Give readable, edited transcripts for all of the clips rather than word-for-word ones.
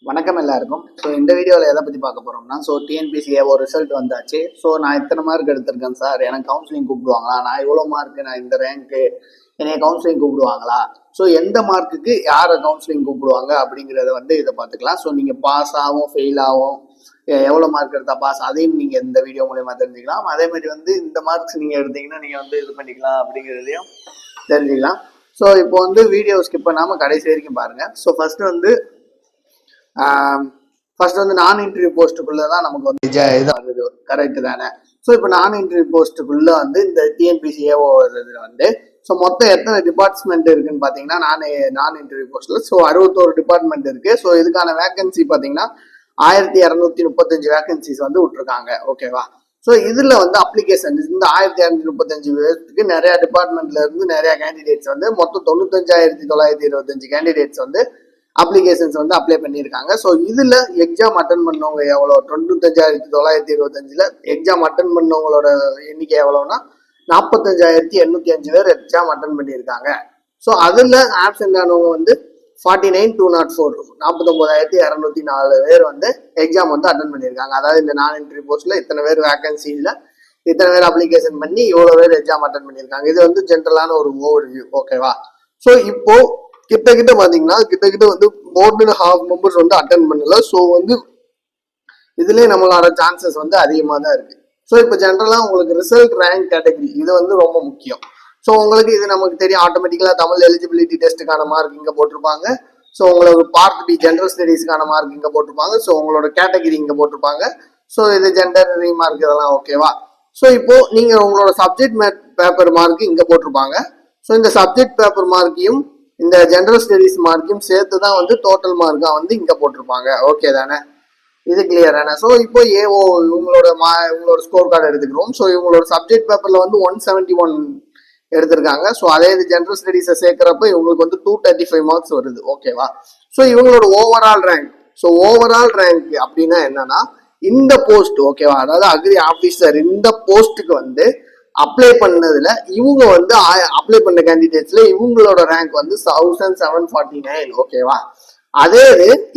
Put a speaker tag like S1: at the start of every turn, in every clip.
S1: வணக்கம் எல்லாருக்கும். ஸோ இந்த வீடியோவில் எதை பற்றி பார்க்க போகிறோம்னா, டிஎன்பிசிஏ ஒரு ரிசல்ட் வந்தாச்சு. நான் இத்தனை மார்க் எடுத்திருக்கேன் சார், எனக்கு கவுன்சிலிங் கூப்பிடுவாங்களா, நான் இவ்வளோ மார்க்கு, நான் இந்த ரேங்க்கு, என்னைய கவுன்சிலிங் கூப்பிடுவாங்களா, எந்த மார்க்குக்கு யாரை கவுன்சிலிங் கூப்பிடுவாங்க அப்படிங்கிறத இதை பார்த்துக்கலாம். நீங்கள் பாஸ் ஆகும் ஃபெயில் ஆகும், எவ்வளோ மார்க் எடுத்தால் பாஸ், அதையும் நீங்கள் இந்த வீடியோ மூலயமா தெரிஞ்சுக்கலாம். அதே மாதிரி இந்த மார்க்ஸ் நீங்கள் எடுத்தீங்கன்னா நீங்கள் இது பண்ணிக்கலாம் அப்படிங்கிறதையும் தெரிஞ்சுக்கலாம். இப்போ வீடியோ ஸ்கிப் பண்ணாமல் கடைசி வரைக்கும் பாருங்கள். ஃபர்ஸ்ட் நான் இன்டர்வியூ போஸ்ட்டுக்குள்ள தான் நமக்கு இதாக கரெக்ட் தானே. இப்போ நான் இன்டர்வியூ போஸ்ட்டுக்குள்ள இந்த டிஎன்பிசி ஏஓ இதில் மொத்தம் எத்தனை டிபார்ட்மெண்ட் இருக்குன்னு பார்த்தீங்கன்னா, நான் இன்டர்வியூ போஸ்ட்ல 61 டிபார்ட்மெண்ட் இருக்கு. இதுக்கான வேகன்சி பார்த்தீங்கன்னா 1235 வேகன்சிஸ் விட்டுருக்காங்க. ஓகேவா. இதுல அப்ளிகேஷன் இந்த 1235 பேருக்கு நிறைய டிபார்ட்மெண்ட்ல இருந்து நிறைய கேண்டிடேட்ஸ் மொத்தம் 95,925 கேண்டிடேட்ஸ் அப்ளிகேஷன்ஸ் அப்ளை பண்ணியிருக்காங்க. இதுல எக்ஸாம் அட்டன் பண்ணவங்க எவ்வளோ, 95,925ல எக்ஸாம் அட்டன் பண்ணவங்களோட எண்ணிக்கை எவ்வளோன்னா 45,805 பேர் எக்ஸாம் அட்டன் பண்ணியிருக்காங்க. அதுல ஆப்சென்ட் ஆனவங்க 49,204 49,204 பேர் எக்ஸாம் அட்டன் பண்ணியிருக்காங்க. அதாவது இந்த நான் இன்டர்வியூ போஸ்ட்ல இத்தனை பேர் வேகன்சியில் இத்தனை பேர் அப்ளிகேஷன் பண்ணி இவ்வளோ பேர் எக்ஸாம் அட்டன் பண்ணியிருக்காங்க. இது ஜென்ரலான ஒரு ஓவர்வியூ. ஓகேவா. இப்போ கிட்ட பாத்தீங்கன்னா மோர் தென் ஹாஃப் மெம்பர்ஸ் அட்டன் பண்ணல. இதுலயே நம்மளோட சான்சஸ் அதிகமா தான் இருக்கு. இப்போ ஜென்ரலா உங்களுக்கு ரிசல்ட் ரேங்க் கேட்டகரி இது ரொம்ப முக்கியம். உங்களுக்கு இது நமக்கு தெரியும், ஆட்டோமேட்டிக்கலா தமிழ் எலிஜிபிலிட்டி டெஸ்ட்டுக்கான மார்க் இங்க போட்டிருப்பாங்க. உங்களுக்கு பார்ட் பி ஜென்ரல் ஸ்டடீஸ்க்கான மார்க் இங்க போட்டிருப்பாங்க. உங்களோட கேட்டகரி இங்க போட்டிருப்பாங்க. இது ஜெண்டர் ரீமார்க் இதெல்லாம் ஓகேவா. இப்போ நீங்க உங்களோட சப்ஜெக்ட் பேப்பர் மார்க் இங்க போட்டிருப்பாங்க. இந்த சப்ஜெக்ட் பேப்பர் மார்க்கையும் இந்த ஜெனரல் ஸ்டடீஸ் மார்க்கையும் சேர்த்து தான் டோட்டல் மார்க்கா இங்க போட்டிருப்பாங்க. ஓகே தானே, இது கிளியர் தானே. இப்போ ஏஓ இவங்களோட ஸ்கோர் கார்டு எடுத்துக்கிறோம். இவங்களோட சப்ஜெக்ட் பேப்பர்ல 171 எடுத்திருக்காங்க. அதே இது ஜெனரல் ஸ்டடீஸை சேர்க்கிறப்ப இவங்களுக்கு 235 மார்க்ஸ் வருது. ஓகேவா. இவங்களோட ஓவரால் ரேங்க் ஓவரால் ரேங்க் அப்படின்னா என்னன்னா, இந்த போஸ்ட் ஓகேவா, அதாவது அக்ரி ஆபீசர் இந்த போஸ்ட்டுக்கு அப்ளை பண்ணதுல இவங்க அப்ளை பண்ண கேண்டிடேட்ஸ்ல இவங்களோட ரேங்க் 1749. ஓகேவா.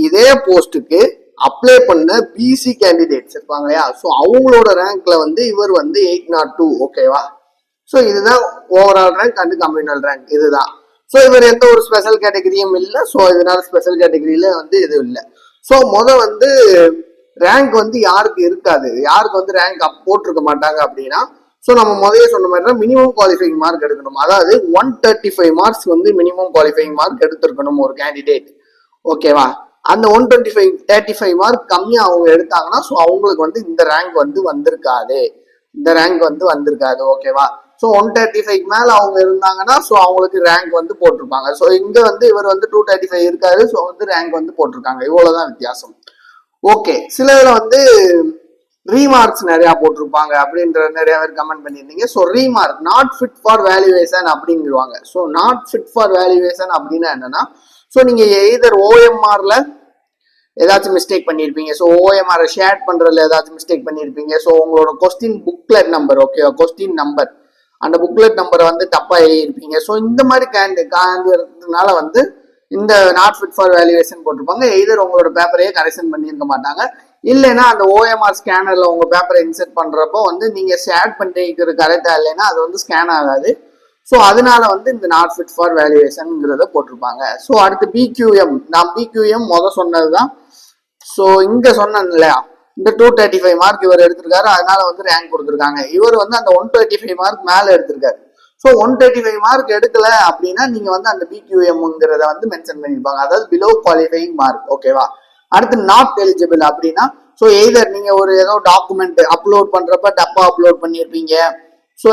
S1: இதே போஸ்ட்டுக்கு அப்ளை பண்ண பிசி கேண்டிடேட்ஸ் இருப்பாங்க இல்லையா, அவங்களோட ரேங்க்ல இவர் 802. ஓகேவா. இதுதான் overall rank and communal rank இதுதான். இவர் எந்த ஒரு ஸ்பெஷல் கேட்டகரியும் இல்லை. இதனால ஸ்பெஷல் கேட்டகரியில இது இல்லை. ரேங்க் யாருக்கு இருக்காது, யாருக்கு ரேங்க் போட்டிருக்க மாட்டாங்க அப்படின்னா, நம்ம முதல்ல சொன்ன மாதிரி தான் மினிமம் குவாலிஃபைங் மார்க் எடுக்கணும். அதாவது 135 மார்க்ஸ் மினிமம் குவாலிஃபைங் மார்க் எடுத்திருக்கணும் ஒரு கேண்டிடேட். ஓகேவா. அந்த 135 மார்க் கம்மியா அவங்க எடுத்தாங்கன்னா அவங்களுக்கு இந்த ரேங்க் வந்திருக்காது, இந்த ரேங்க் வந்திருக்காது. ஓகேவா. 135 மேல அவங்க இருந்தாங்கன்னா அவங்களுக்கு ரேங்க் போட்டிருப்பாங்க. இங்க இவர் 235 இருக்காரு, ரேங்க் போட்டிருக்காங்க. இவ்வளவுதான் வித்தியாசம். ஓகே. சில ரீமார்க்ஸ் நிறைய போட்டிருப்பாங்க அப்படின்ற நிறைய பேர் கமெண்ட் பண்ணியிருந்தீங்க. Remark not fit for valuation அப்படிங்கிறாங்க. நாட் ஃபிட் ஃபார் வேல்யூவேஷன் அப்படின்னா என்னன்னா, நீங்க எய்தர் ஓஎம்ஆர்ல ஏதாச்சும் மிஸ்டேக் பண்ணியிருப்பீங்க. ஓஎம்ஆர் ஷேர் பண்றதுல ஏதாச்சும் மிஸ்டேக் பண்ணியிருப்பீங்க. உங்களோட question booklet number okay, question number அந்த புக்லெட் நம்பரை தப்பா எழுதியிருப்பீங்க. இந்த மாதிரி காரணத்தினால இந்த நாட் ஃபிட் ஃபார் வேல்யூவேஷன் போட்டிருப்பாங்க. எய்தர் உங்களோட பேப்பரையே கரெக்ஷன் பண்ணியிருக்க மாட்டாங்க, இல்லைன்னா அந்த ஓஎம்ஆர் ஸ்கேனர்ல உங்க பேப்பரை இன்செர்ட் பண்றப்போ நீங்க ஷேர் பண்ணிக்கிறது கரெக்டா இல்லைன்னா அது ஸ்கேன் ஆகாது. அதனால இந்த நாட் ஃபிட் ஃபார் வேல்யூவேஷன்ங்கிறத போட்டிருப்பாங்க. அடுத்து பிக்யூஎம், நான் பிக்யூஎம் சொன்னதுதான். இங்க சொன்னேன் இல்லையா, இந்த 235 மார்க் இவர் எடுத்திருக்காரு, அதனால ரேங்க் கொடுத்துருக்காங்க. இவர் அந்த 135 மார்க் மேல எடுத்திருக்காரு. 135 மார்க் எடுக்கல அப்படின்னா நீங்க அந்த பிக்யூஎம்ங்கிறத மென்ஷன் பண்ணிருப்பாங்க, அதாவது பிலோ குவாலிஃபைங் மார்க். ஓகேவா. அடுத்து நாட் எலிஜிபிள் அப்படின்னா, எய்தர் நீங்க ஒரு ஏதோ டாக்குமெண்ட் அப்லோட் பண்றப்ப தப்பா அப்லோட் பண்ணிருப்பீங்க,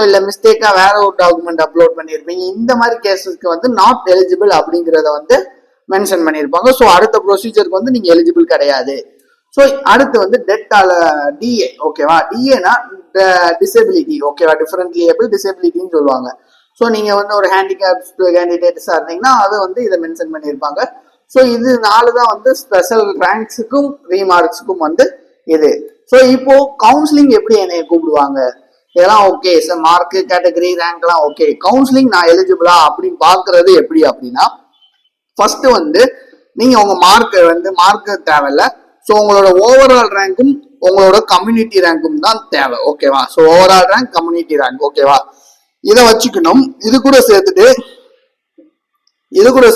S1: இல்ல மிஸ்டேக்கா வேற ஒரு டாக்குமெண்ட் அப்லோட் பண்ணிருப்பீங்க. இந்த மாதிரி கேசஸ்க்கு நாட் எலிஜிபிள் அப்படிங்கறத மென்ஷன் பண்ணிருப்பாங்க. அடுத்த ப்ரொசீஜருக்கு நீங்க எலிஜிபிள் கிடையாது. அடுத்து டெட்டால டிஏ. ஓகேவா. டிஏனா டிசபிலிட்டி. ஓகேவா. டிஃபரெண்ட்லி ஏபிள் டிசபிலிட்டின்னு சொல்லுவாங்க. நீங்க ஒரு ஹேண்டிகேப் கேண்டிடேட்ஸா இருந்தீங்கன்னா அது இதை மென்ஷன் பண்ணிருப்பாங்க. இது 4 தான் ஸ்பெஷல் ரேங்க்ஸுக்கும் ரீமார்க்ஸுக்கும் இது. இப்போ கவுன்சிலிங் எப்படி என்னைய கூப்பிடுவாங்க, இதெல்லாம் ஓகே சார், மார்க் கேட்டகரி ரேங்க்லாம் ஓகே. கவுன்சிலிங் நான் எலிஜிபிளா அப்படின்னு பாக்குறது எப்படி அப்படின்னா, ஃபர்ஸ்ட் நீங்க உங்க மார்க் தேவையில்ல. ஸோ உங்களோட ஓவரால் ரேங்க்கும் உங்களோட கம்யூனிட்டி ரேங்க்கும் தான் தேவை. ஓகேவா? So overall rank, community rank. ஓகேவா? இதை வச்சுக்கணும். இது கூட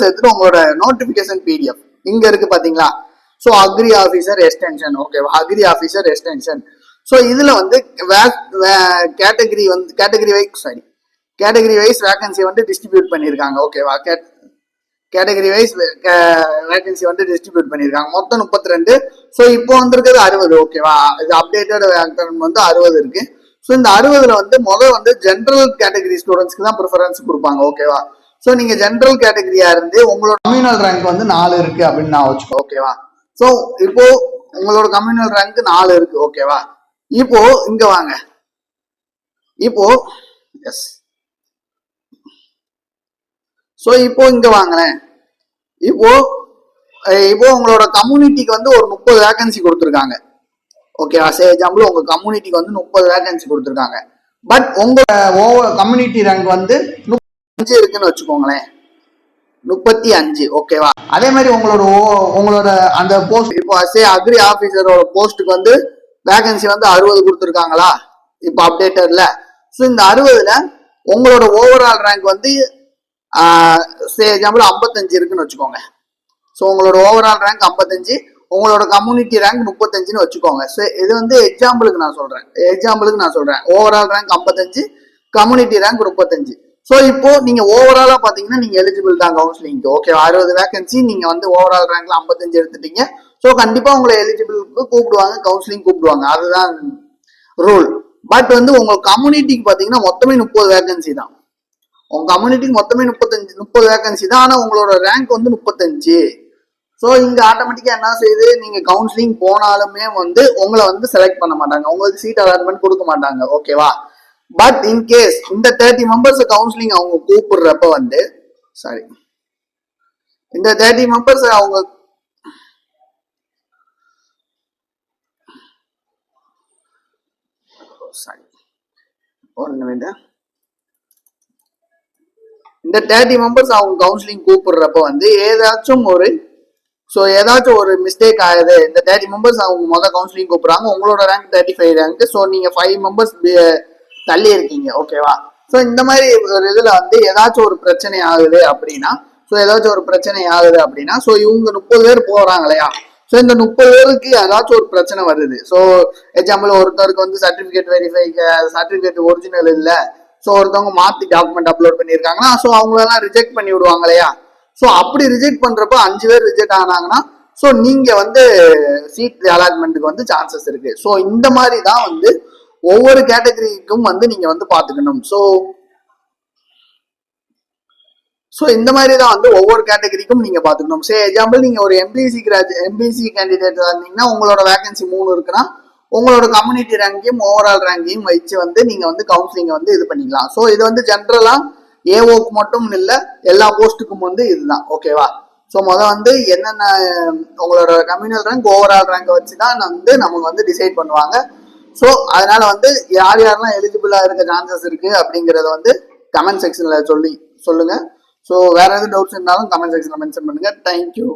S1: சேர்த்துட்டு உங்களோட நோட்டிபிகேஷன் பிடிஎஃப் இங்க இருக்கு பாத்தீங்களா? So agri officer extension. ஓகேவா? Agri officer extension. ஸோ இதுல வந்து கேட்டகரி வைஸ் வேகன்சி வந்து டிஸ்ட்ரிபியூட் பண்ணியிருக்காங்க. ஓகேவா? கேட்டகரி வைஸ் வேகன்சி வந்து டிஸ்ட்ரிபியூட் பண்ணியிருக்காங்க. மொத்தம் 32. ஸோ இப்போ வந்திருக்கிறது 60. ஓகேவா? இது அப்டேட்டட் வந்து 60 இருக்கு. ஸோ இந்த 60ல வந்து வந்து ஜென்ரல் கேட்டகரி ஸ்டூடெண்ட்ஸ்க்கு தான் ப்ரிஃபரன்ஸ் கொடுப்பாங்க. ஓகேவா? ஸோ நீங்க ஜென்ரல் கேட்டகரியா இருந்து உங்களோட கம்யூனல் ரேங்க் வந்து 4 இருக்கு அப்படின்னு நான் வச்சுக்கோ. ஓகேவா? ஸோ இப்போ உங்களோட கம்யூனல் ரேங்க் 4 இருக்கு. ஓகேவா? இப்போ இங்க வாங்க. இப்போ எஸ். ஸோ இப்போ இங்க வாங்களேன். இப்போ உங்களோட கம்யூனிட்டிக்கு வந்து ஒரு 30 வேகன்சி கொடுத்துருக்காங்க. ஓகேவா? சே எக்ஸாம்பிள் உங்க கம்யூனிட்டிக்கு வந்து 30 வேகன்சி கொடுத்துருக்காங்க. பட் உங்க கம்யூனிட்டி ரேங்க் வந்து 35 இருக்குன்னு வச்சுக்கோங்களேன். 35. ஓகேவா? அதே மாதிரி உங்களோட அந்த போஸ்ட் இப்போ அக்ரி ஆபீசரோட போஸ்ட்டுக்கு வந்து வேகன்சி வந்து 60 கொடுத்துருக்காங்களா இப்போ அப்டேட்டட்ல. ஸோ இந்த 60ல உங்களோட ஓவரால் ரேங்க் வந்து எக்ஸாம்பிள் 55 இருக்குன்னு வச்சுக்கோங்க. ஸோ உங்களோட ஓவரால் ரேங்க் 55, உங்களோட கம்யூனிட்டி ரேங்க் 35ன்னு வச்சுக்கோங்க. ஸோ இது வந்து எக்ஸாம்பிளுக்கு நான் சொல்றேன். Overall rank 55, community rank 35. So இப்போ நீங்க ஓவராலா பாத்தீங்கன்னா நீங்க எலிஜிபிள் தான் கவுன்சிலிங்க்கு. ஓகே, 60 வேகன்சி, நீங்க வந்து ஓவரால் ரேங்க்ல 55 எடுத்துட்டீங்க. ஸோ கண்டிப்பா உங்களை எலிஜிபிளுக்கு கூப்பிடுவாங்க, கவுன்சிலிங் கூப்பிடுவாங்க. அதுதான் ரூல். பட் வந்து உங்க கம்யூனிட்டிக்கு பாத்தீங்கன்னா மொத்தமே 30 வேகன்சி தான். உங்க கம்யூனிட்டிக்கு மொத்தமே 30 வேகன்சி தான். ஆனா உங்களோட ரேங்க் வந்து 35. ஸோ இங்க ஆட்டோமேட்டிக்கா என்ன செய்யுது, நீங்க கவுன்சிலிங் போனாலுமே வந்து உங்களை வந்து செலக்ட் பண்ண மாட்டாங்க, உங்களுக்கு சீட் அலாட்மெண்ட் கொடுக்க மாட்டாங்க. ஓகேவா? பட் இன்கேஸ் இந்த 30 மெம்பர்ஸ் கவுன்சிலிங் அவங்க கூப்பிடுறப்ப வந்து இந்த 30 மெம்பர்ஸ் அவங்க இந்த 30 மெம்பர்ஸ் அவங்க கவுன்சிலிங் கூப்பிடுறப்ப வந்து ஏதாச்சும் ஒரு மிஸ்டேக் ஆகுது. இந்த 30 மெம்பர்ஸ் அவங்க கவுன்சிலிங் கூப்பிடுறாங்க, உங்களோட ரேங்க் 35 ரேங்க். ஸோ நீங்க 5 மெம்பர்ஸ் தள்ளி இருக்கீங்க. ஓகேவா? ஸோ இந்த மாதிரி ஒரு இதுல வந்து ஏதாச்சும் ஒரு பிரச்சனை ஆகுது அப்படின்னா ஸோ இவங்க 30 பேர் போறாங்க இல்லையா? ஸோ இந்த 30 பேருக்கு ஏதாச்சும் ஒரு பிரச்சனை வருது. ஸோ எக்ஸாம்பிள் ஒருத்தருக்கு வந்து சர்டிபிகேட் ஒரிஜினல் இல்லை, ஸோ ஒருத்தவங்க மாத்தி டாக்குமெண்ட் அப்லோட் பண்ணியிருக்காங்கன்னா ஸோ அவங்களெல்லாம் ரிஜெக்ட் பண்ணி விடுவாங்க இல்லையா? ஸோ அப்படி ரிஜெக்ட் பண்றப்ப 5 பேர் ரிஜெக்ட் ஆனாங்கன்னா ஸோ நீங்க வந்து சீட் அலாட்மெண்ட்டுக்கு வந்து சான்சஸ் இருக்கு. ஸோ இந்த மாதிரி தான் வந்து ஒவ்வொரு கேட்டகரிக்கும் வந்து நீங்க வந்து பாத்துக்கணும். ஸோ இந்த மாதிரி தான் வந்து ஒவ்வொரு கேட்டகரிக்கும் நீங்க பாத்துக்கணும். சே எக்ஸாம்பிள் நீங்க ஒரு எம்பிசி கேண்டிடேட்டா இருந்தீங்கன்னா உங்களோட வேகன்சி 3 இருக்குன்னா உங்களோட கம்யூனிட்டி ரேங்கையும் ஓவரால் ரேங்கையும் வச்சு வந்து நீங்க வந்து கவுன்சிலிங் வந்து இது பண்ணிக்கலாம். ஸோ இது வந்து ஜென்ரலா ஏஓக்கு மட்டும் இல்லை, எல்லா போஸ்ட்டுக்கும் வந்து இதுதான். ஓகேவா? ஸோ வந்து என்னென்ன உங்களோட கம்யூனல் ரேங்க் ஓவரால் ரேங்கை வச்சு தான் வந்து நமக்கு வந்து டிசைட் பண்ணுவாங்க. ஸோ அதனால வந்து யாரெல்லாம் எலிஜிபிளா இருக்க சான்சஸ் இருக்கு அப்படிங்கறத வந்து கமெண்ட் செக்ஷன்ல சொல்லுங்க. ஸோ வேற எதுவும் டவுட்ஸ் இருந்தாலும் கமெண்ட் செக்ஷன்ல மென்ஷன் பண்ணுங்க. தேங்க்யூ.